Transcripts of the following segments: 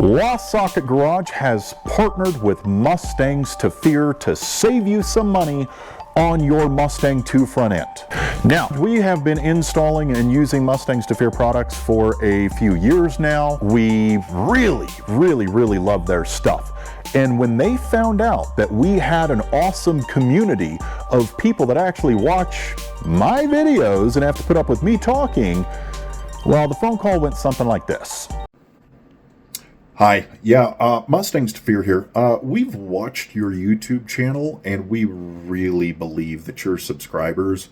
Lost Socket Garage has partnered with Mustangs to Fear to save you some money on your Mustang II Front End. Now, we have been installing and using Mustangs to Fear products for a few years now. We really love their stuff. And when they found out that we had an awesome community of people that actually watch my videos and have to put up with me talking, well, the phone call went something like this. Hi, Mustangs to Fear here. We've watched your YouTube channel and we really believe that your subscribers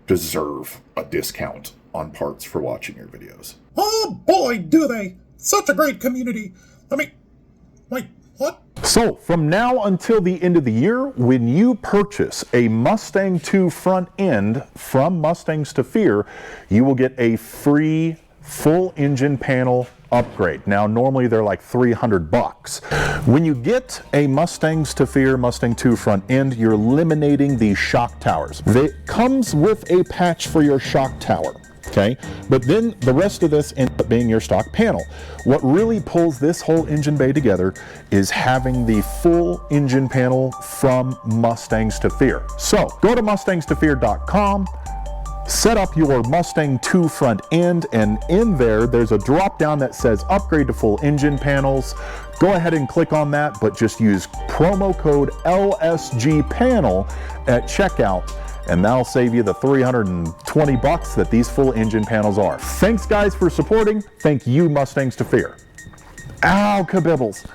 deserve a discount on parts for watching your videos. Oh boy, do they! Such a great community! Wait, what? So, from now until the end of the year, when you purchase a Mustang II Front End from Mustangs to Fear, you will get a free full engine panel upgrade. Now, normally they're like $300. When you get a Mustangs to Fear Mustang II Front End, you're eliminating the shock towers. It comes with a patch for your shock tower. Okay, but then the rest of this ends up being your stock panel. What really pulls this whole engine bay together is having the full engine panel from Mustangs to Fear. So go to mustangstofear.com, set up your Mustang II Front End, and in there's a drop down that says upgrade to full engine panels. Go ahead and click on that, but just use promo code LSGpanel at checkout, and that'll save you the $320 that these full engine panels are. Thanks guys for supporting. Thank you, Mustangs to Fear. Ow, kabibbles.